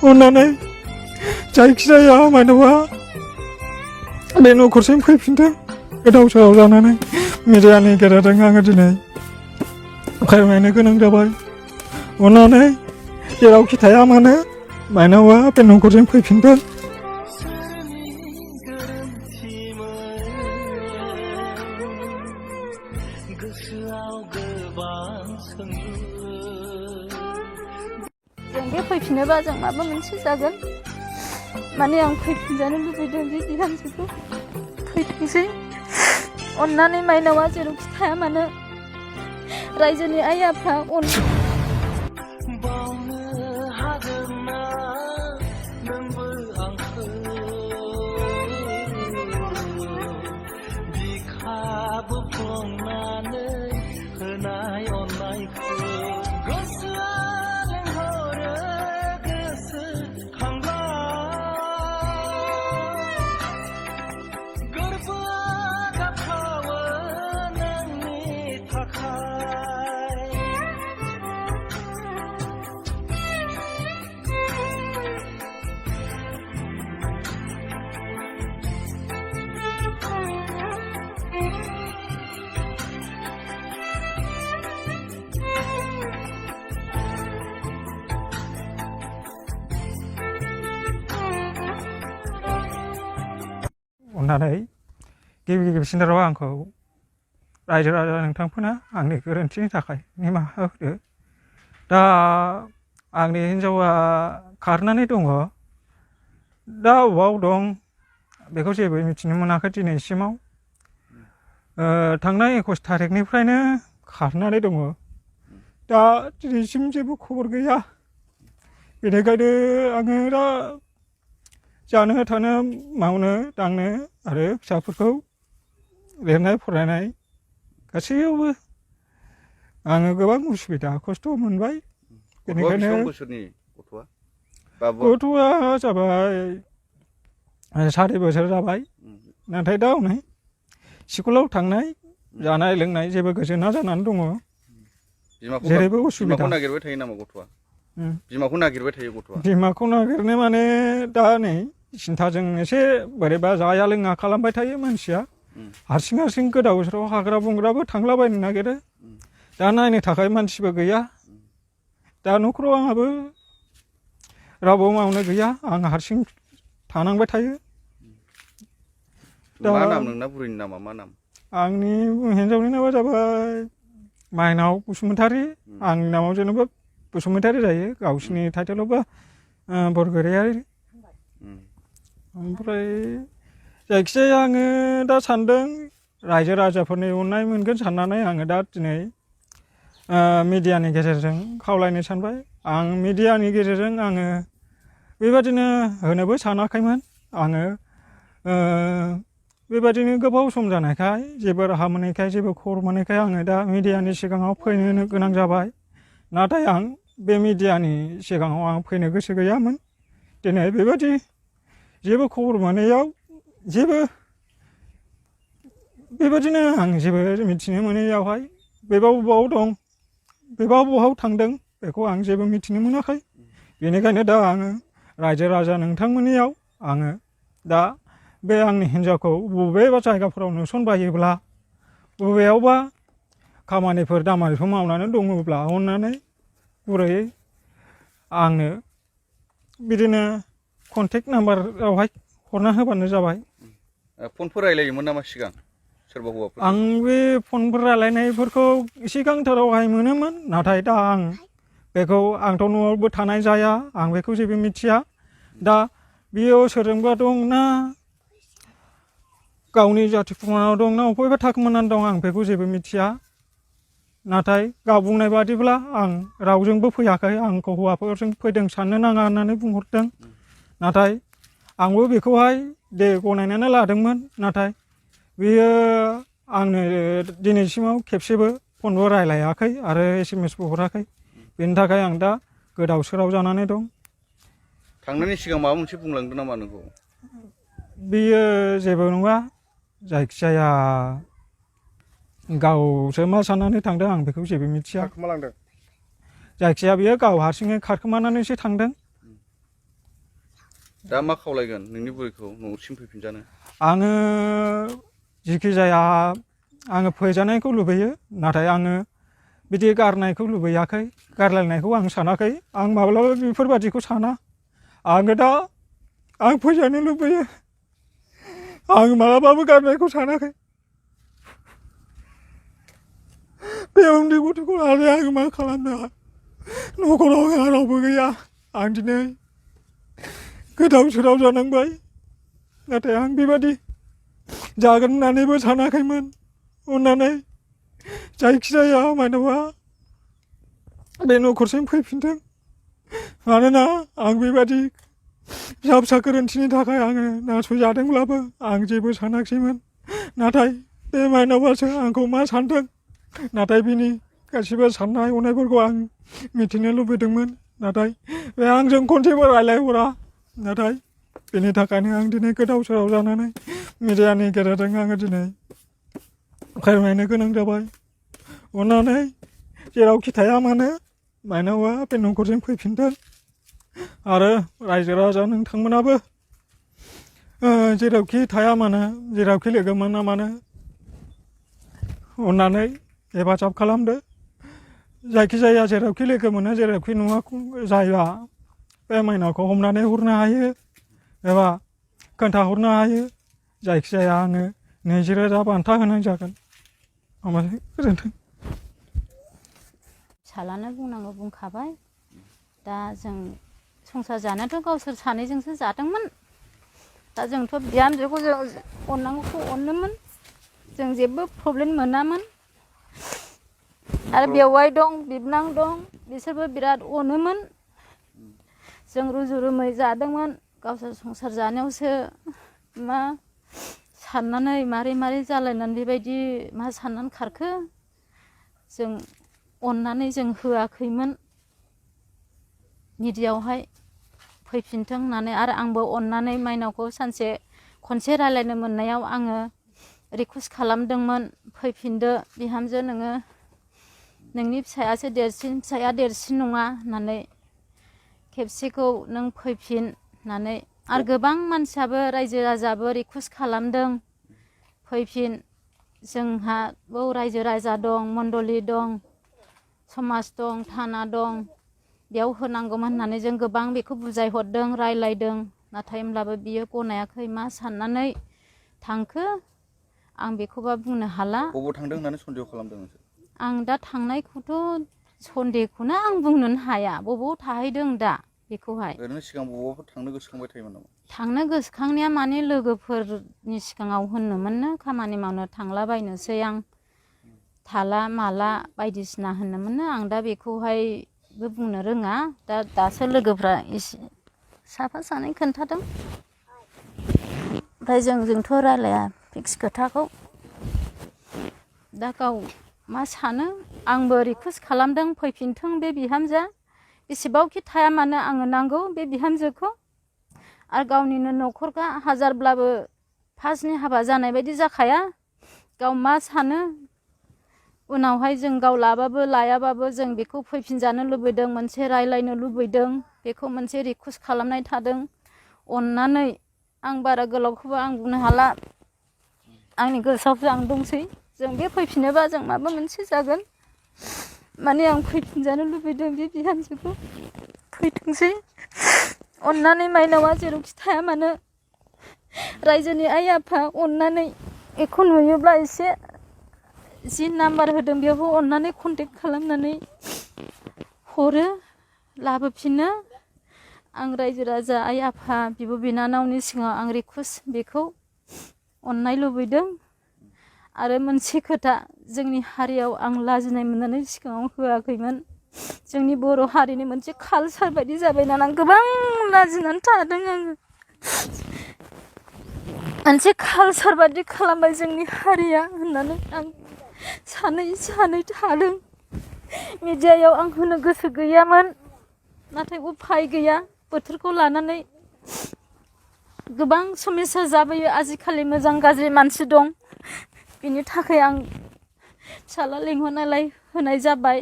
अन्नानै जायखिजाया मानोबा बे न'खरसिम फैफिनदों गोदाव सोराव जानानै मिडियानि गेजेरजों आङो दिनै फोरमायनो गोनां जाबाय। अन्नानै जेरावखि थाया मानो माइनावा बे न'खरसिम फैफिनदों। जों बे फैफिनोबा जों माबा मोनसे जागोन माने आं फैफिनजानो लुबैदों बे बिहामजोखौ फैथोंसै अन्नानै माइनावा जेरावखि थाया मानो रायजोनि आइ आफा अन्नानै गिबि सिन्दाराव आंखौ रायजो राजा नोंथांमोना आंनि गोरोन्थिनि थाखाय निमाहा होदो। दा आंनि हिन्जावा खारनानै दङ। दा अबाव दं बेखौ जेबो मिथिनो मोनाखै दिनैसिमाव। थांनाय 21 थारिखनिफ्रायनो खारनानै दङ। दा दिनैसिम जेबो खबर गैया। बेनिखायनो आङो दा जानो थानो मावनो दांनो आरो फिसाफोरखौ लिरनाय फरायनाय गासैयावबो आङो गोबां उसुबिदा खस्थ' मोनबाय। बेनिखायनो गथ'आ जाबाय 4 बोसोर जाबाय। नाथाय दा हनै स्कुलाव थांनाय जानाय लोंनाय जेबो गोजोना जानानै दङ। जेरैबो उसुबिदा। बिमाखौ नागिरबाय थायो नामा गथ'आ? बिमाखौ नागिरबाय थायो गथ'आ? बिमाखौ नागिरनो माने दा नै सिन्थाजों एसे बोरैबा जाया लोङा खालामबाय थायो मानसिया। हारसिं गोदाव सोराव हाग्रा बंग्राबो थांलाबायनो नागिरो। दा नायनो थाखाय मानसिबो गैया। दा न'खराव आंहाबो रावबो मावनो गैया। आं हारसिं थानांबाय थायो। मा नाम नोंना बुरैनि नामा मा नाम? आंनि हिन्जावनि नामा जाबाय माइनाव बसुमतारी। आंनि नामाव जेनेबा बसुमतारी जायो। गावसिनि टाइटेलावबा बरगयारी। ओमफ्राय जायखिजाया आङो दा सान्दों रायजो राजाफोरनि अननाय मोनगोन साननानै आङो दा दिनै मिडियानि गेजेरजों खावलायनो सानबाय। आं मिडियानि गेजेरजों आङो बेबादिनो होनोबो सानाखैमोन। आङो बेबादिनो गोबाव सम जानायखाय जेबो राहा मोनैखाय जेबो खबर मोनैखाय आङो दा मिडियानि सिगाङाव फैनो गोनां जाबाय। नाथाय आं बे मिडियानि सिगाङाव आं फैनो गोसो गैयामोन। दिनै बेबादि जेबो खबर मोनैयाव बेबादिनो आं जेबो मिथिनो मोनैयावहाय बेबा बबाव दं बेबा बबाव थांदों बेखौ आं जेबो मिथिनो मोनाखै। बेनिखायनो दा आङो रायजो राजा नोंथांमोननियाव आङो दा बे आंनि हिन्जावखौ बबेबा जायगाफोराव नुसनबायोब्ला बबेयावबा खामानिफोर दामानिफोर मावनानै दङब्ला अननानै गुरैयै आंनो बिदिनो कन्टेक्ट नाम्बारावहाय हरना होबानो जाबाय। फनफोर रायलायोमोन नामा सिगां सोरबा हौवाफोर? आं बे फनफोर रायलायनायफोरखौ सिगांथारावहाय मोनोमोन। नाथाय दा आं बेखौ आंथ' न'आवबो थानाय जाया। आं बेखौ जेबो मिथिया। दा बियो सोरजोंबा दं ना गावनि जाथि खुरमानाव दं ना बबेबा थाखोमानानै दं आं बेखौ जेबो मिथिया। नाथाय गाव बुंनाय बादिब्ला आं रावजोंबो फैयाखै। आंखौ हौवाफोरजों फैदों साननो नाङा होननानै बुंहरदों। नाथाय आंबो बेखौहाय दे गनायनानै लादोंमोन। नाथाय बियो आंनो दिनैसिमाव खेबसेबो फनबो रायलायाखै आरो SMS बो हराखै। बेनि थाखाय आं दा गोदाव सोराव जानानै दं। थांनायनि सिगां माबा मोनसे बुंलांदों नामा नोंखौ? बियो जेबो नङा। जायखिजाया गावसो मा साननानै थांदों आं बेखौ जेबो मिथिया। खारखोमालांदों? जायखिजाया बियो गाव हारसिङै खारखोमानानैसो थांदों। दा मा खावलायगोन नोंनि बुरैखौ न'सिम फैफिनजानो? आङो जिखि जाया आङो फैजानायखौ लुबैयो, नाथाय आङो बिदि गारनायखौ लुबैयाखै, गारलायनायखौ आं सानाखै, आं माब्लाबा बेफोरबादिखौ साना। आङो दा आं फैजानो लुबैयो, आं मालाबाबो गारनायखौ सानाखै। बे उन्दै गथ'खौ लानानै आं मा खालामनो? न'खराव आंहा रावबो गैया, आं दिनै गोदाव सोराव जानांबाय, नाथाय आं बेबादि जागोन होननानैबो सानाखैमोन। अननानै जायखिजाया मानोबा बे न'खरसिम फैफिनथों, मानोना आं बेबादि फिसा फिसा गोरोन्थिनि थाखाय आङो नासयजादोंब्लाबो आं जेबो सानाखैमोन। नाथाय बे माइनावासो आंखौ मा सानदों, नाथाय बिनि गासिबो साननाय हनायफोरखौ आं मिथिनो लुबैदोंमोन, नाथाय बे आंजों खनसेबो रायज्लायहरा। नाथाय बेनि थाखायनो आं दिनै गोदाव सोराव जानानै मिडियानि गेजेरजों आङो दिनै फोरमायनो गोनां जाबाय। अननानै जेरावखि थाया मानो माइनावा बे न'खरजों फैफिनथों, आरो रायजो राजा नोंथांमोनाबो जेरावखि थाया मानो, जेरावखि लोगो मोना मानो अननानै हेफाजाब खालामदो। जायखिजाया जेरावखि लोगो मोनो, जेरावखि नुवा जाया बे माइनावखौ हमनानै हरनो हायो एबा खोन्थाहरनो हायो। जायखिजाया आङो 20,000 बान्था होनाय जागोन। गोजोन्थों। फिसालानो बुंनांगौ बुंखाबाय। दा जों संसार जानायाथ' गावसोर सानैजोंसो जादोंमोन। दा जोंथ' बिहामजोखौ जों अननांगौखौ अनोमोन, जों जेबो प्रब्लेम मोनामोन। आरो बेवाइ दं, बिबोनां दं, बिसोरबो बिराद अनोमोन। जों रुजु रुमै जादोंमोन। गावसोर संसार जानायावसो मा साननानै मारै जालायनानै बेबायदि मा साननानै खारखो। जों अननानै जों होआखैमोन मिडियायावहाय फैफिनथों होननानै। आरो आंबो अननानै माइनावखौ सानसे खनसे रायज्लायनो मोननायाव आङो रिकुवेस्ट खालामदोंमोन, फैफिनदो बिहामजो, नोंनि फिसायासो देरसिन, फिसाया देरसिन नङा होननानै, खेबसेखौ नों फैफिन होननानै। आरो गोबां मानसियाबो रायजो राजाबो रिकुवेस्ट खालामदों, फैफिन, जोंहा बाव रायजो राजा दं, मण्डलि दं, समाज दं, थाना दं, बेयाव होनांगौमोन होननानै जों गोबां बेखौ बुजायहरदों, रायलायदों। नाथाय होमब्लाबो बियो गनायाखै। मा साननानै थांखो आं बेखौबा बुंनो हाला। बबाव थांदों होननानै सन्देह खालामदों नोंसोर? आं दा थांनायखौथ' सन्देहखौनो आं बुंनोनो हाया, बबाव थाहैदों दा बेखौहाय। ओरैनो सिगां बबावबाफोर थांनो गोसोखांबाय थायोमोन नामा? थांनो गोसोखांनाया माने लोगोफोरनि सिगाङाव होनोमोननो, खामानि मावनो थांलाबायनोसै आं, थाला माला बायदिसिना होनोमोननो। आं दा बेखौहायबो बुंनो रोङा। दासो लोगोफ्रा एसे साफा सानै खोन्थादों। ओमफ्राय जोंथ' रायलाया फिक्स खोथाखौ। दा गाव मा सानो। आंबो रिकुवेस्ट खालामदों, फैफिनथों बे बिहामजोआ, बेसेबांखि थाया मानो आंनो नांगौ बे बिहामजोखौ। आरो गावनिनो न'खरखा हाजारब्लाबो फार्स्टनि हाबा जानाय बायदि जाखाया। गाव मा सानो उनावहाय जों गाव लाबाबो लायाबाबो जों बेखौ फैफिनजानो लुबैदों, मोनसे रायलायनो लुबैदों, बेखौ मोनसे रिकुवेस्ट खालामनाय थादों। अननानै, आं बारा गोलावखौबो आं बुंनो हाला, आंनि गोसोआवसो आं दंसै। जों बे फैफिनोबा जों माबा मोनसे जागोन। माने आं फैफिनजानो लुबैदों बे बिहामजोखौ। फैथोंसै अननानै, माइनावा जेरावखि थाया मानो, रायजोनि आइ आफा अननानै बेखौ नुयोब्ला एसे जि नाम्बार होदों बेयावबो अननानै कन्टेक्ट खालामनानै हरो, लाबोफिनो। आं रायजो राजा आइ आफा बिब' बिनानावनि सिगाङाव आं रिकुवेस्ट बेखौ अननाय लुबैदों। आरो मोनसे खोथा, जोंनि हारियाव आं लाजिनाय मोननानै सिगाङाव होआखैमोन। जोंनि बर' हारिनि मोनसे कालसार बायदि जाबाय नालाय आं गोबां लाजिनानै थादों। आङो मोनसे कालसार बायदि खालामबाय जोंनि हारिया होननानै आं सानै थादों। मिडियायाव आं होनो गोसो गैयामोन, नाथाय उफाय गैया। बोथोरखौ लानानै गोबां समयसा जाबोयो। आजिखालि मोजां गाज्रि मानसि दं, बिनि थाखाय आं फिसाला लिंहरनायलाय होनाय जाबाय।